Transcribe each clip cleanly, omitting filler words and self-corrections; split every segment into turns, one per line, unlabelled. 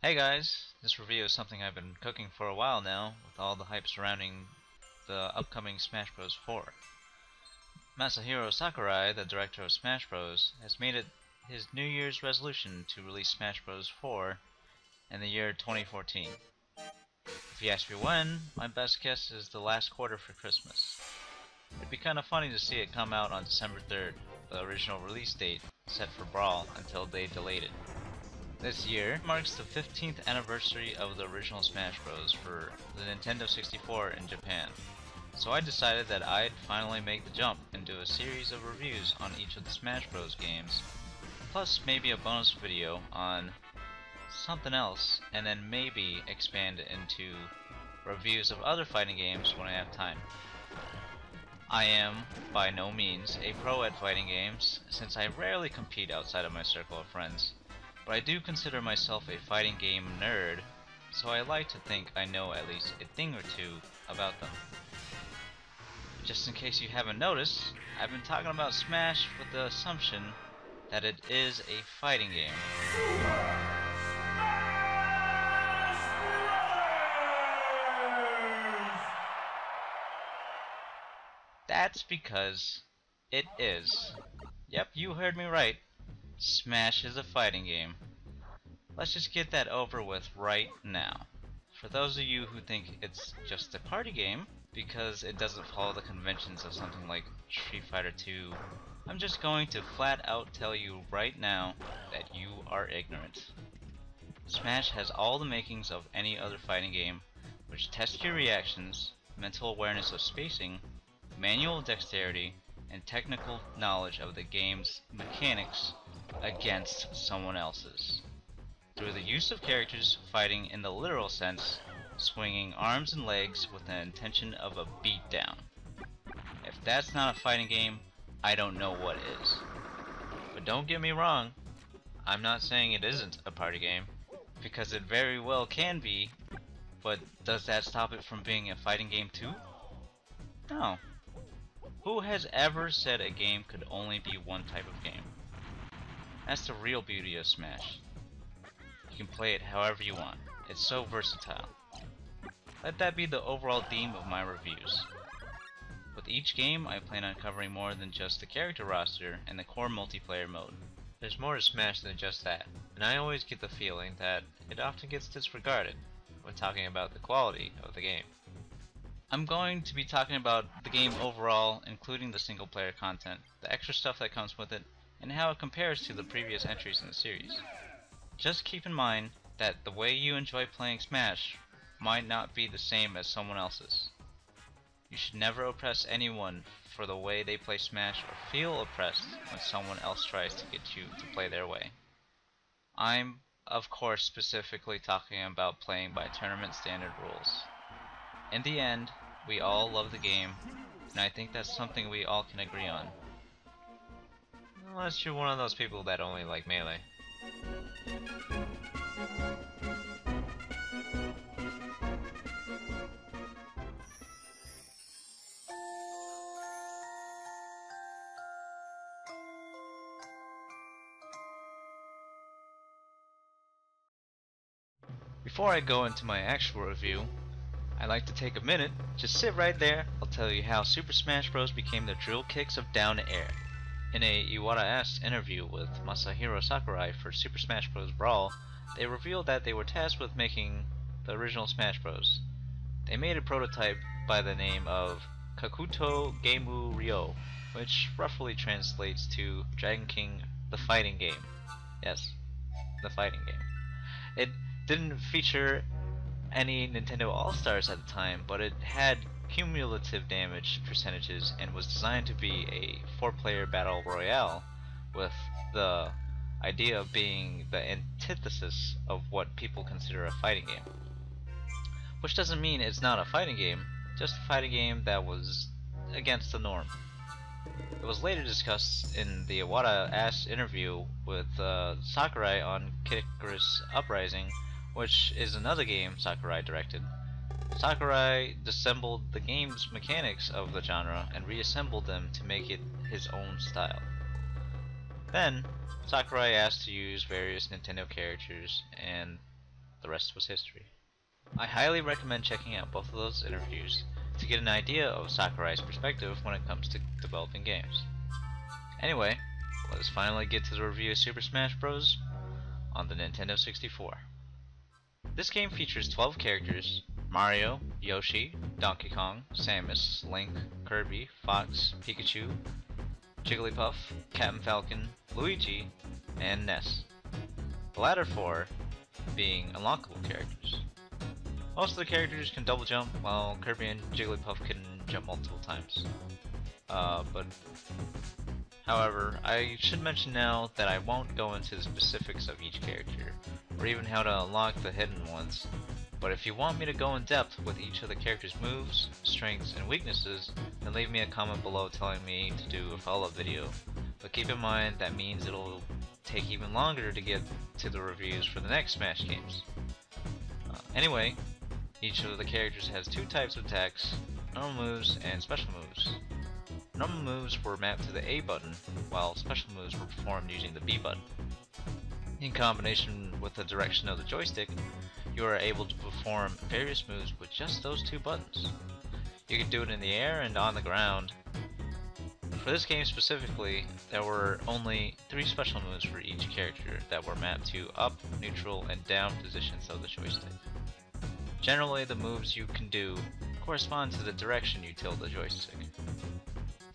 Hey guys, this review is something I've been cooking for a while now, with all the hype surrounding the upcoming Smash Bros. 4. Masahiro Sakurai, the director of Smash Bros., has made it his New Year's resolution to release Smash Bros. 4 in the year 2014. If you ask me when, my best guess is the last quarter for Christmas. It'd be kinda funny to see it come out on December 3rd, the original release date set for Brawl, until they delayed it. This year marks the 15th anniversary of the original Smash Bros. For the Nintendo 64 in Japan, so I decided that I'd finally make the jump and do a series of reviews on each of the Smash Bros. Games, plus maybe a bonus video on something else, and then maybe expand into reviews of other fighting games when I have time. I am, by no means, a pro at fighting games, since I rarely compete outside of my circle of friends. But I do consider myself a fighting game nerd, so I like to think I know at least a thing or two about them. Just in case you haven't noticed, I've been talking about Smash with the assumption that it is a fighting game. That's because it is. Yep, you heard me right. Smash is a fighting game. Let's just get that over with right now. For those of you who think it's just a party game because it doesn't follow the conventions of something like Street Fighter 2, I'm just going to flat out tell you right now that you are ignorant. Smash has all the makings of any other fighting game, which tests your reactions, mental awareness of spacing, manual dexterity, and technical knowledge of the game's mechanics against someone else's. Through the use of characters fighting in the literal sense, swinging arms and legs with the intention of a beatdown. If that's not a fighting game, I don't know what is. But don't get me wrong, I'm not saying it isn't a party game, because it very well can be, but does that stop it from being a fighting game too? No. Who has ever said a game could only be one type of game? That's the real beauty of Smash. You can play it however you want. It's so versatile. Let that be the overall theme of my reviews. With each game, I plan on covering more than just the character roster and the core multiplayer mode.
There's more to Smash than just that, and I always get the feeling that it often gets disregarded when talking about the quality of the game.
I'm going to be talking about the game overall, including the single player content, the extra stuff that comes with it, and how it compares to the previous entries in the series. Just keep in mind that the way you enjoy playing Smash might not be the same as someone else's. You should never oppress anyone for the way they play Smash or feel oppressed when someone else tries to get you to play their way. I'm, of course, specifically talking about playing by tournament standard rules. In the end, we all love the game, and I think that's something we all can agree on.
Unless you're one of those people that only like Melee.
Before I go into my actual review, I'd like to take a minute, just sit right there, I'll tell you how Super Smash Bros. Became the drill kicks of down to air. In a Iwata-esque interview with Masahiro Sakurai for Super Smash Bros. Brawl, they revealed that they were tasked with making the original Smash Bros. They made a prototype by the name of Kakuto Gameu Ryo, which roughly translates to Dragon King the Fighting Game. Yes, the fighting game. It didn't feature any Nintendo All-Stars at the time, but it had cumulative damage percentages and was designed to be a 4-player battle royale, with the idea of being the antithesis of what people consider a fighting game. Which doesn't mean it's not a fighting game, just a fighting game that was against the norm. It was later discussed in the Iwata-esque interview with Sakurai on Kid Icarus Uprising, which is another game Sakurai directed. Sakurai disassembled the game's mechanics of the genre and reassembled them to make it his own style. Then, Sakurai asked to use various Nintendo characters, and
the rest was history. I highly recommend checking out both of those interviews to get an idea of Sakurai's perspective when it comes to developing games. Anyway, let us finally get to the review of Super Smash Bros. On the Nintendo 64. This game features 12 characters: Mario, Yoshi, Donkey Kong, Samus, Link, Kirby, Fox, Pikachu, Jigglypuff, Captain Falcon, Luigi, and Ness. The latter four being unlockable characters. Most of the characters can double jump, while Kirby and Jigglypuff can jump multiple times. However, I should mention now that I won't go into the specifics of each character, or even how to unlock the hidden ones, but if you want me to go in depth with each of the character's moves, strengths, and weaknesses, then leave me a comment below telling me to do a follow-up video. But keep in mind that means it'll take even longer to get to the reviews for the next Smash games. Anyway, each of the characters has two types of attacks: normal moves and special moves. Normal moves were mapped to the A button, while special moves were performed using the B button. In combination with the direction of the joystick, you are able to perform various moves with just those two buttons. You can do it in the air and on the ground. For this game specifically, there were only 3 special moves for each character that were mapped to up, neutral, and down positions of the joystick. Generally, the moves you can do correspond to the direction you tilt the joystick.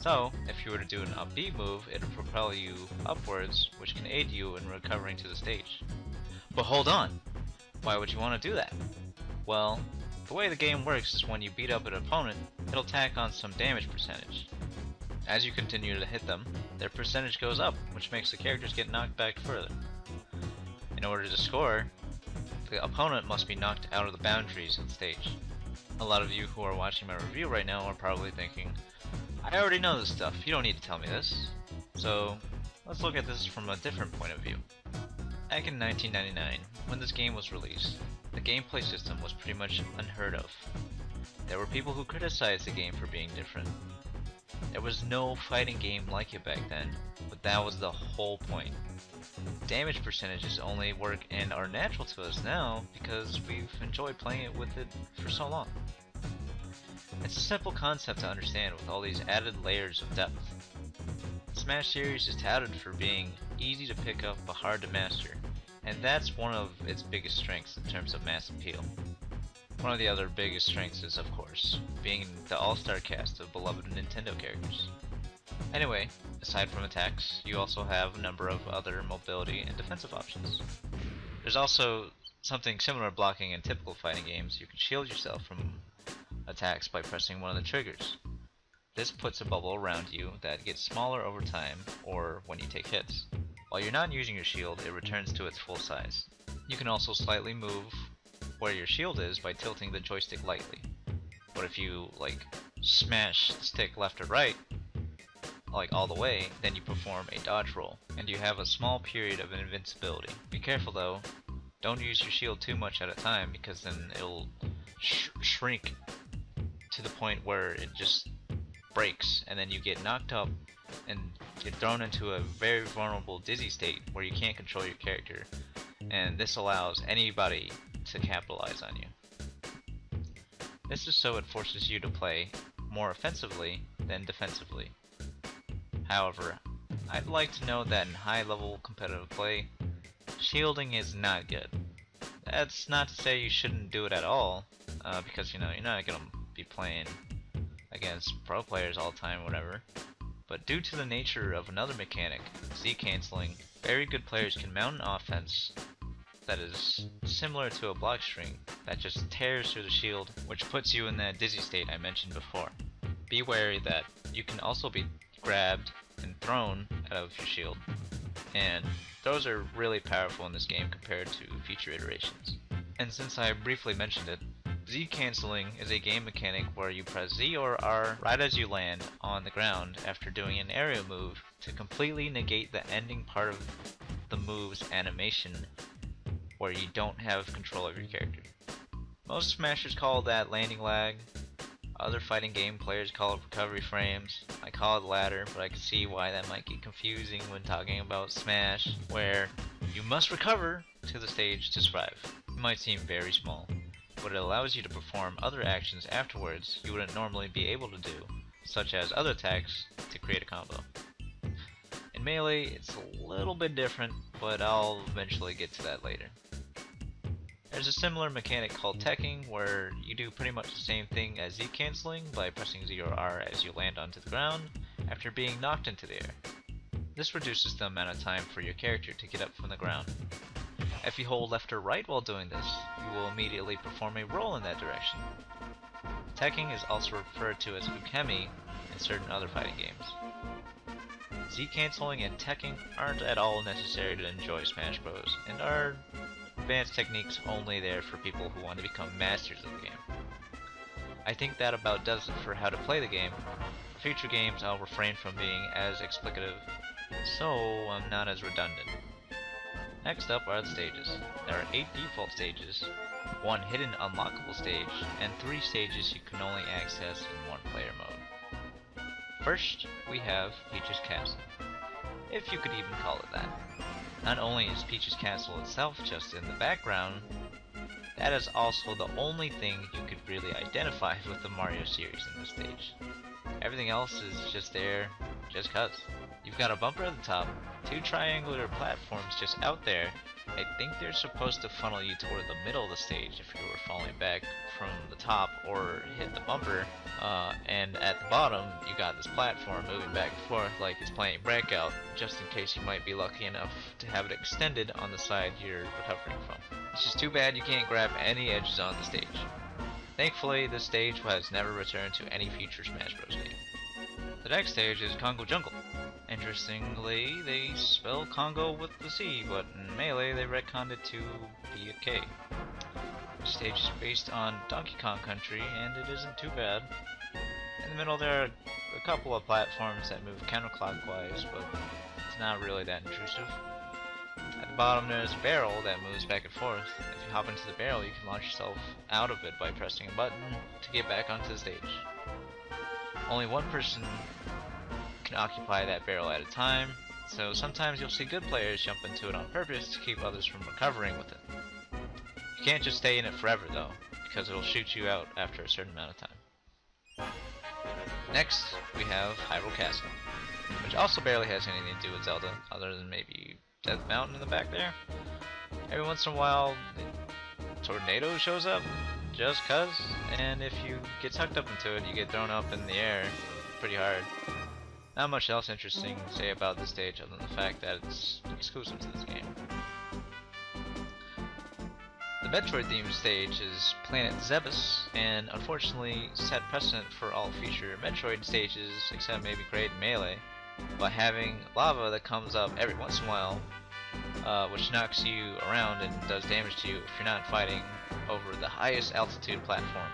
So, if you were to do an up B move, it would propel you upwards, which can aid you in recovering to the stage. But hold on! Why would you want to do that? Well, the way the game works is when you beat up an opponent, it'll tack on some damage percentage. As you continue to hit them, their percentage goes up, which makes the characters get knocked back further. In order to score, the opponent must be knocked out of the boundaries of the stage. A lot of you who are watching my review right now are probably thinking, I already know this stuff, you don't need to tell me this. So, let's look at this from a different point of view. Back in 1999, when this game was released, the gameplay system was pretty much unheard of. There were people who criticized the game for being different. There was no fighting game like it back then, but that was the whole point. Damage percentages only work and are natural to us now because we've enjoyed playing it with it for so long. It's a simple concept to understand with all these added layers of depth. The Smash series is touted for being easy to pick up but hard to master, and that's one of its biggest strengths in terms of mass appeal. One of the other biggest strengths is, of course, being the all-star cast of beloved Nintendo characters. Anyway, aside from attacks, you also have a number of other mobility and defensive options. There's also something similar to blocking in typical fighting games. You can shield yourself from attacks by pressing one of the triggers. This puts a bubble around you that gets smaller over time or when you take hits. While you're not using your shield, it returns to its full size. You can also slightly move where your shield is by tilting the joystick lightly. But if you smash the stick left or right, all the way, then you perform a dodge roll, and you have a small period of invincibility. Be careful though, don't use your shield too much at a time because then it'll shrink to the point where it just breaks, and then you get knocked up and get thrown into a very vulnerable dizzy state where you can't control your character, and this allows anybody to capitalize on you. This is so it forces you to play more offensively than defensively. However, I'd like to know that in high-level competitive play, shielding is not good. That's not to say you shouldn't do it at all, because you're not gonna be playing against pro players all the time or whatever. But due to the nature of another mechanic, Z canceling, very good players can mount an offense that is similar to a block string that just tears through the shield, which puts you in that dizzy state I mentioned before. Be wary that you can also be grabbed and thrown out of your shield, and those are really powerful in this game compared to future iterations. And since I briefly mentioned it, Z canceling is a game mechanic where you press Z or R right as you land on the ground after doing an aerial move to completely negate the ending part of the move's animation where you don't have control of your character. Most smashers call that landing lag. Other fighting game players call it recovery frames. I call it ladder, but I can see why that might get confusing when talking about Smash, where You must recover to the stage to survive. It might seem very small, but it allows you to perform other actions afterwards you wouldn't normally be able to do, such as other attacks to create a combo. In Melee, it's a little bit different, but I'll eventually get to that later. There's a similar mechanic called teching, where you do pretty much the same thing as Z canceling by pressing Z or R as you land onto the ground after being knocked into the air. This reduces the amount of time for your character to get up from the ground. If you hold left or right while doing this, you will immediately perform a roll in that direction. Teching is also referred to as ukemi in certain other fighting games. Z canceling and teching aren't at all necessary to enjoy Smash Bros. And are advanced techniques only there for people who want to become masters of the game. I think that about does it for how to play the game. For future games I'll refrain from being as explicative, so I'm not as redundant. Next up are the stages. There are 8 default stages, 1 hidden unlockable stage, and 3 stages you can only access in 1 player mode. First, we have Peach's Castle, if you could even call it that. Not only is Peach's Castle itself just in the background, that is also the only thing you could really identify with the Mario series in this stage. Everything else is just there, just cuz. You've got a bumper at the top, 2 triangular platforms just out there. I think they're supposed to funnel you toward the middle of the stage if you were falling back from the top or hit the bumper. And at the bottom, you got this platform moving back and forth like it's playing Breakout, just in case you might be lucky enough to have it extended on the side you're recovering from. It's just too bad you can't grab any edges on the stage. Thankfully, this stage has never returned to any future Smash Bros. Game. The next stage is Congo Jungle. Interestingly, they spell Congo with the C, but in Melee they retconned it to be a K. The stage is based on Donkey Kong Country, and it isn't too bad. In the middle there are a couple of platforms that move counterclockwise, but it's not really that intrusive. At the bottom there's a barrel that moves back and forth. If you hop into the barrel, you can launch yourself out of it by pressing a button to get back onto the stage. Only one person can occupy that barrel at a time, so sometimes you'll see good players jump into it on purpose to keep others from recovering with it. You can't just stay in it forever though, because it'll shoot you out after a certain amount of time. Next, we have Hyrule Castle, which also barely has anything to do with Zelda, other than maybe Death Mountain in the back there. Every once in a while, a tornado shows up, just cuz, and if you get sucked up into it, you get thrown up in the air pretty hard. Not much else interesting to say about this stage other than the fact that it's exclusive to this game. The Metroid themed stage is Planet Zebes, and unfortunately set precedent for all future Metroid stages except maybe Great Melee by having lava that comes up every once in a while, which knocks you around and does damage to you if you're not fighting over the highest altitude platform.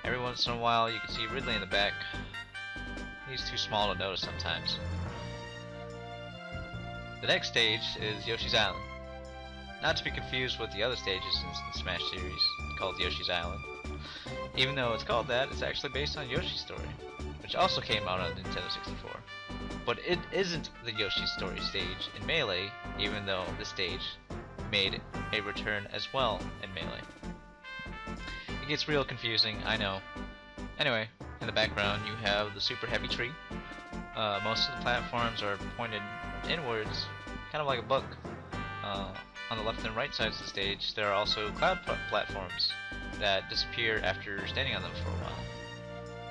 Every once in a while you can see Ridley in the back. He's too small to notice sometimes. The next stage is Yoshi's Island. Not to be confused with the other stages in the Smash series called Yoshi's Island. Even though it's called that, it's actually based on Yoshi's Story, which also came out on Nintendo 64. But it isn't the Yoshi's Story stage in Melee, even though the stage made a return as well in Melee. It gets real confusing, I know. Anyway, in the background you have the super heavy tree. Most of the platforms are pointed inwards, kind of like a book. On the left and right sides of the stage there are also cloud platforms that disappear after standing on them for a while.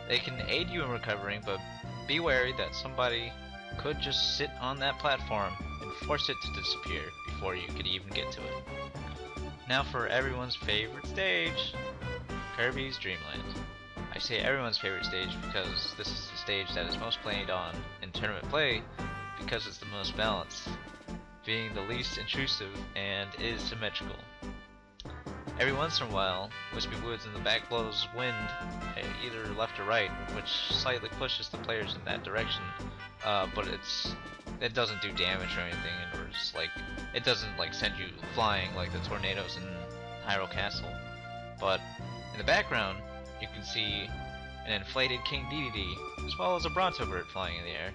They can aid you in recovering, but be wary that somebody could just sit on that platform and force it to disappear before you could even get to it. Now for everyone's favorite stage, Kirby's Dream Land. I say everyone's favorite stage because this is the stage that is most played on in tournament play because it's the most balanced, being the least intrusive and is symmetrical. Every once in a while, Wispy Woods in the back blows wind either left or right, which slightly pushes the players in that direction, but it doesn't do damage or anything, or it's like it doesn't like send you flying like the tornadoes in Hyrule Castle. But in the background, you can see an inflated King Dedede, as well as a Bronto bird flying in the air.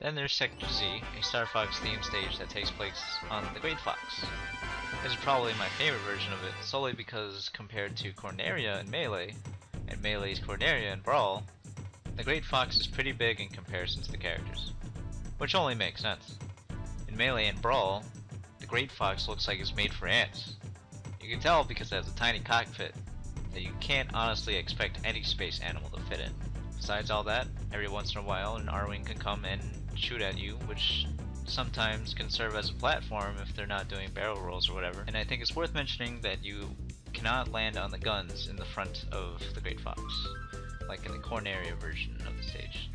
Then there's Sector Z, a Star Fox themed stage that takes place on the Great Fox. This is probably my favorite version of it, solely because compared to Corneria and Melee, and Melee's Corneria and Brawl, the Great Fox is pretty big in comparison to the characters, which only makes sense. In Melee and Brawl, the Great Fox looks like it's made for ants. You can tell because it has a tiny cockpit that you can't honestly expect any space animal to fit in. Besides all that, every once in a while an Arwing can come and shoot at you, which sometimes can serve as a platform if they're not doing barrel rolls or whatever. And I think it's worth mentioning that you cannot land on the guns in the front of the Great Fox, like in the Corneria version of the stage.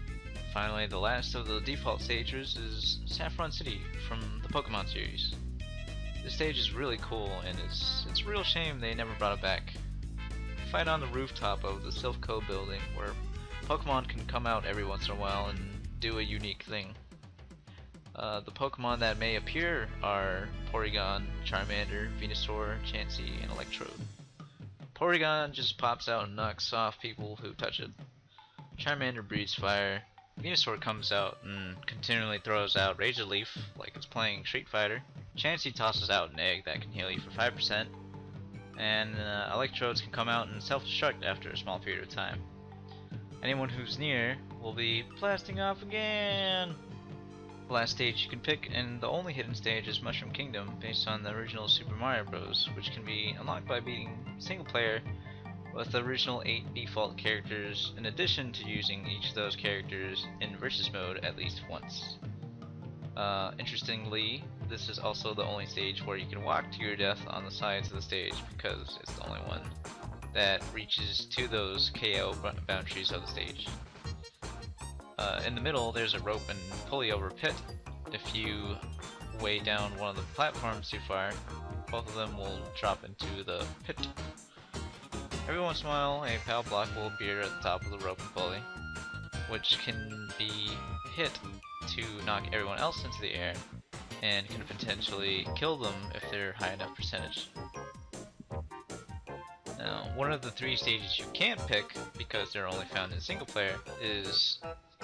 Finally, the last of the default stages is Saffron City from the Pokemon series. This stage is really cool, and it's a real shame they never brought it back. You fight on the rooftop of the Silph Co building, where Pokemon can come out every once in a while and do a unique thing. The Pokemon that may appear are Porygon, Charmander, Venusaur, Chansey, and Electrode. Porygon just pops out and knocks off people who touch it. Charmander breathes fire. Venusaur comes out and continually throws out Razor Leaf like it's playing Street Fighter. Chansey tosses out an egg that can heal you for 5%. And Electrodes can come out and self-destruct after a small period of time. Anyone who's near will be blasting off again! The last stage you can pick, and the only hidden stage, is Mushroom Kingdom, based on the original Super Mario Bros., which can be unlocked by beating single player with the original 8 default characters, in addition to using each of those characters in versus mode at least once. Interestingly, this is also the only stage where you can walk to your death on the sides of the stage, because it's the only one that reaches to those KO boundaries of the stage. In the middle, there's a rope and pulley over pit. If you weigh down one of the platforms too far, both of them will drop into the pit. Every once in a while, a power block will appear at the top of the rope and pulley, which can be hit to knock everyone else into the air, and can potentially kill them if they're high enough percentage. Now, one of the 3 stages you can't pick, because they're only found in single player, is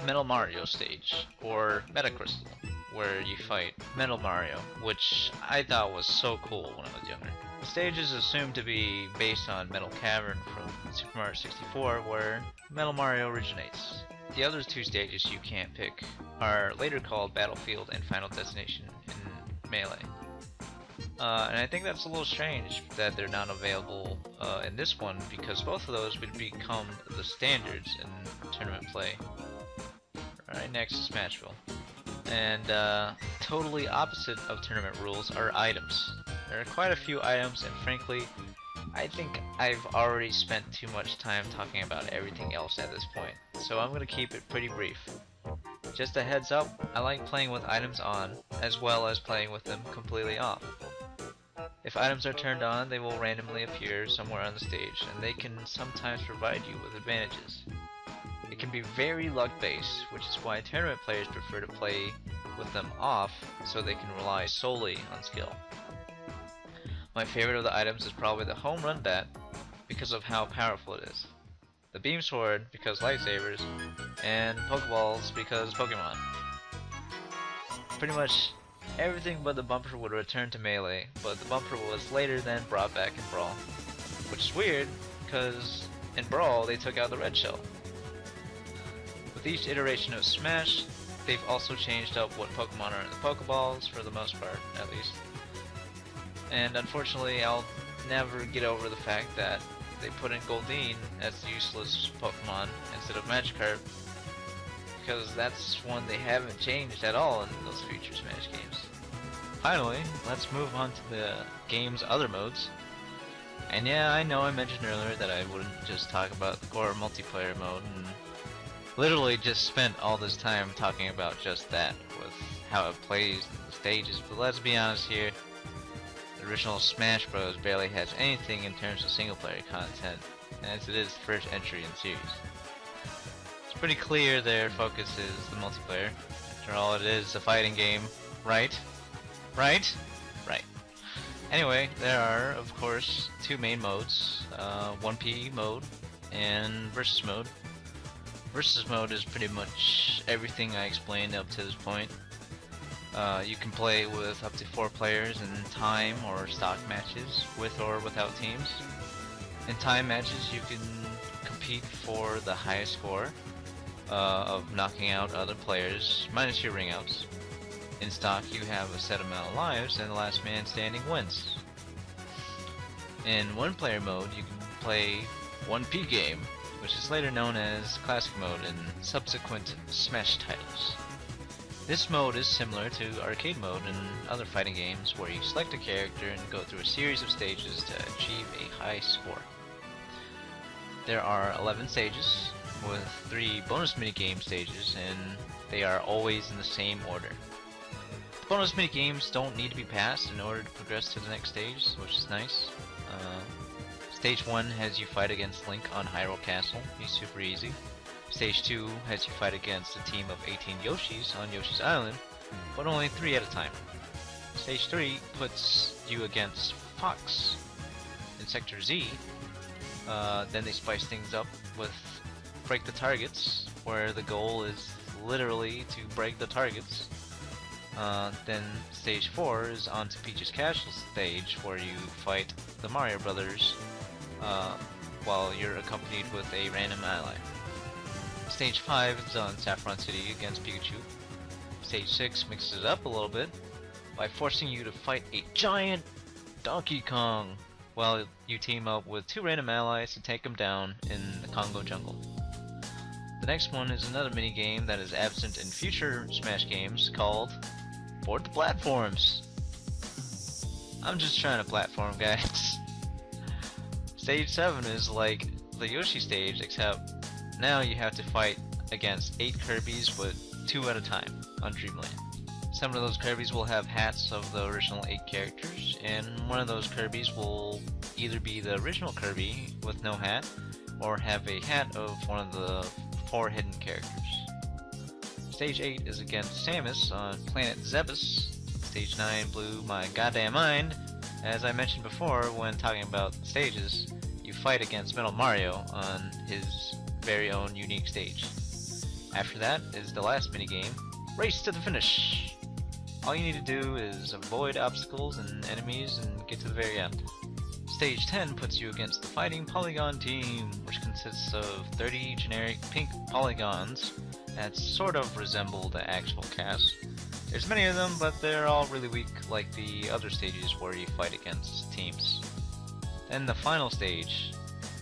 Metal Mario stage, or Metacrystal, where you fight Metal Mario, which I thought was so cool when I was younger. The stage is assumed to be based on Metal Cavern from Super Mario 64, where Metal Mario originates. The other 2 stages you can't pick are later called Battlefield and Final Destination in Melee. And I think that's a little strange that they're not available in this one, because both of those would become the standards in tournament play. Right next to Smashville. And totally opposite of tournament rules are items. There are quite a few items, and frankly, I think I've already spent too much time talking about everything else at this point, so I'm gonna keep it pretty brief. Just a heads up, I like playing with items on, as well as playing with them completely off. If items are turned on, they will randomly appear somewhere on the stage, and they can sometimes provide you with advantages. It can be very luck-based, which is why tournament players prefer to play with them off, so they can rely solely on skill. My favorite of the items is probably the Home Run Bat, because of how powerful it is. The Beam Sword, because lightsabers, and Pokeballs, because Pokemon. Pretty much everything but the bumper would return to Melee, but the bumper was later then brought back in Brawl. Which is weird, because in Brawl they took out the red shell. With each iteration of Smash, they've also changed up what Pokemon are in the Pokeballs, for the most part, at least. And unfortunately, I'll never get over the fact that they put in Goldeen as the useless Pokemon instead of Magikarp, because that's one they haven't changed at all in those future Smash games. Finally, let's move on to the game's other modes. And yeah, I know I mentioned earlier that I wouldn't just talk about the core multiplayer mode, and literally just spent all this time talking about just that, with how it plays and the stages, but let's be honest here, the original Smash Bros. Barely has anything in terms of single player content, as it is the first entry in the series. It's pretty clear their focus is the multiplayer. After all, it is a fighting game, right? Right? Right. Anyway, there are, of course, 2 main modes, 1P mode and versus mode. Versus mode is pretty much everything I explained up to this point. You can play with up to 4 players in time or stock matches, with or without teams. In time matches, you can compete for the highest score of knocking out other players, minus your ring outs. In stock, you have a set amount of lives, and the last man standing wins. In 1-player mode, you can play 1P game, which is later known as Classic mode in subsequent Smash titles. This mode is similar to arcade mode in other fighting games where you select a character and go through a series of stages to achieve a high score. There are 11 stages, with 3 bonus minigame stages, and they are always in the same order. The bonus minigames don't need to be passed in order to progress to the next stage, which is nice. Stage 1 has you fight against Link on Hyrule Castle, he's super easy. Stage 2 has you fight against a team of 18 Yoshis on Yoshi's Island, but only 3 at a time. Stage 3 puts you against Fox in Sector Z. Then they spice things up with Break the Targets, where the goal is literally to break the targets. Then Stage 4 is on to Peach's Castle stage, where you fight the Mario Brothers while you're accompanied with a random ally. Stage 5 is on Saffron City against Pikachu. Stage 6 mixes it up a little bit by forcing you to fight a giant Donkey Kong while you team up with 2 random allies to take him down in the Congo jungle. The next one is another minigame that is absent in future Smash games called Board the Platforms. I'm just trying to platform, guys. Stage 7 is like the Yoshi stage, except now you have to fight against 8 Kirbys, but 2 at a time on Dreamland. Some of those Kirbys will have hats of the original 8 characters, and one of those Kirbys will either be the original Kirby with no hat, or have a hat of one of the 4 hidden characters. Stage 8 is against Samus on planet Zebus. Stage 9 blew my goddamn mind. As I mentioned before when talking about stages, you fight against Metal Mario on his very own unique stage. After that is the last minigame, Race to the Finish. All you need to do is avoid obstacles and enemies and get to the very end. Stage 10 puts you against the Fighting Polygon Team, which consists of 30 generic pink polygons that sort of resemble the actual cast. There's many of them, but they're all really weak like the other stages where you fight against teams. Then the final stage,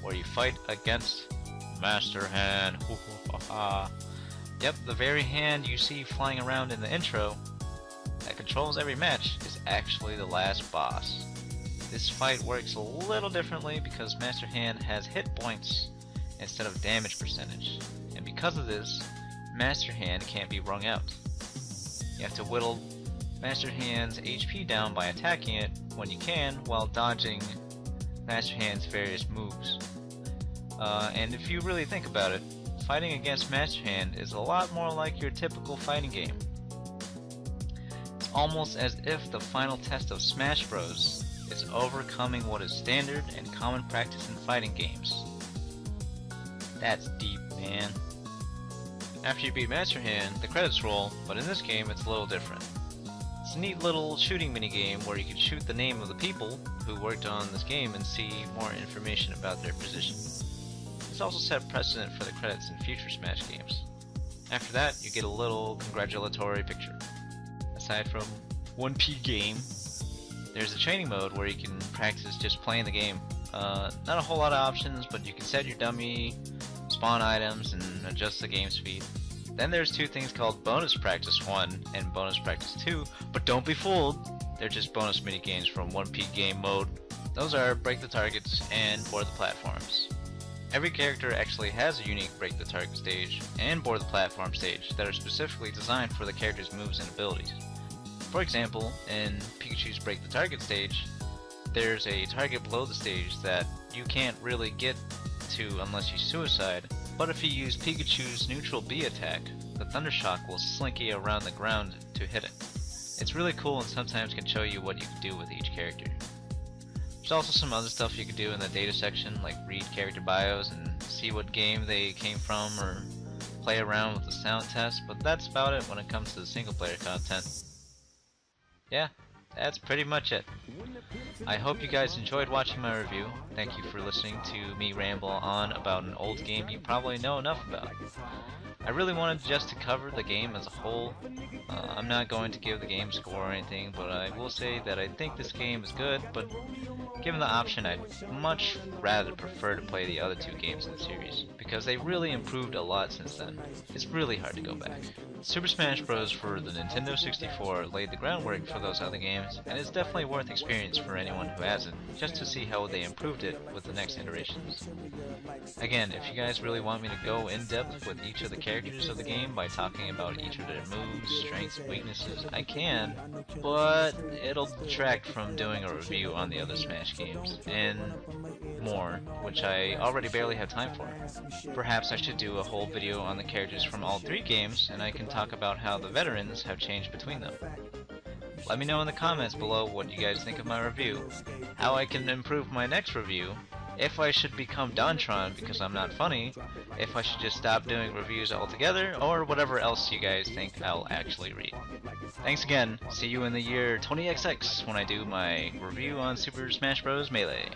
where you fight against Master Hand. Yep, the very hand you see flying around in the intro that controls every match is actually the last boss. This fight works a little differently because Master Hand has hit points instead of damage percentage, and because of this, Master Hand can't be wrung out. You have to whittle Master Hand's HP down by attacking it when you can while dodging Master Hand's various moves. And if you really think about it, fighting against Master Hand is a lot more like your typical fighting game. It's almost as if the final test of Smash Bros. Is overcoming what is standard and common practice in fighting games. That's deep, man. After you beat Master Hand, the credits roll, but in this game it's a little different. It's a neat little shooting minigame where you can shoot the name of the people who worked on this game and see more information about their position. It's also set precedent for the credits in future Smash games. After that, you get a little congratulatory picture. Aside from 1P game, there's a training mode where you can practice just playing the game. Not a whole lot of options, but you can set your dummy, spawn items, and adjust the game speed. Then there's 2 things called Bonus Practice 1 and Bonus Practice 2, but don't be fooled, they're just bonus minigames from 1P game mode. Those are Break the Targets and Board the Platforms. Every character actually has a unique Break the Target stage and Board the Platform stage that are specifically designed for the character's moves and abilities. For example, in Pikachu's Break the Target stage, there's a target below the stage that you can't really get to unless you suicide, but if you use Pikachu's neutral B attack, the Thunder Shock will slinky around the ground to hit it. It's really cool and sometimes can show you what you can do with each character. There's also some other stuff you can do in the data section, like read character bios and see what game they came from or play around with the sound test, but that's about it when it comes to the single player content. Yeah, that's pretty much it. I hope you guys enjoyed watching my review. Thank you for listening to me ramble on about an old game you probably know enough about. I really wanted just to cover the game as a whole. I'm not going to give the game score or anything, but I will say that I think this game is good, but given the option, I'd much rather prefer to play the other two games in the series, because they really improved a lot since then. It's really hard to go back. Super Smash Bros. For the Nintendo 64 laid the groundwork for those other games, and it's definitely worth the experience for anyone who hasn't, just to see how they improved it with the next iterations. Again, if you guys really want me to go in depth with each of the characters of the game by talking about each of their moves, strengths, and weaknesses, I can, but it'll detract from doing a review on the other Smash games, and more, which I already barely have time for. Perhaps I should do a whole video on the characters from all three games, and I can talk about how the veterans have changed between them. Let me know in the comments below what you guys think of my review, how I can improve my next review, if I should become Dontron because I'm not funny, if I should just stop doing reviews altogether, or whatever else you guys think I'll actually read. Thanks again, see you in the year 20XX when I do my review on Super Smash Bros. Melee.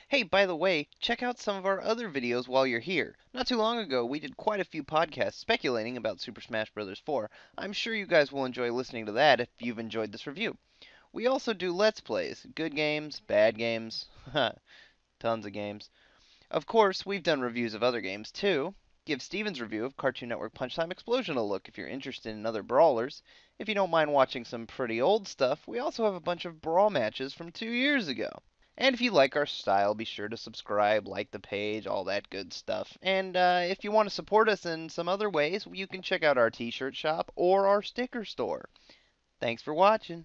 Hey, by the way, check out some of our other videos while you're here. Not too long ago, we did quite a few podcasts speculating about Super Smash Bros. 4. I'm sure you guys will enjoy listening to that if you've enjoyed this review. We also do Let's Plays. Good games, bad games, tons of games. Of course, we've done reviews of other games, too. Give Steven's review of Cartoon Network Punch Time Explosion a look if you're interested in other brawlers. If you don't mind watching some pretty old stuff, we also have a bunch of brawl matches from 2 years ago. And if you like our style, be sure to subscribe, like the page, all that good stuff. And if you want to support us in some other ways, you can check out our t-shirt shop or our sticker store. Thanks for watching.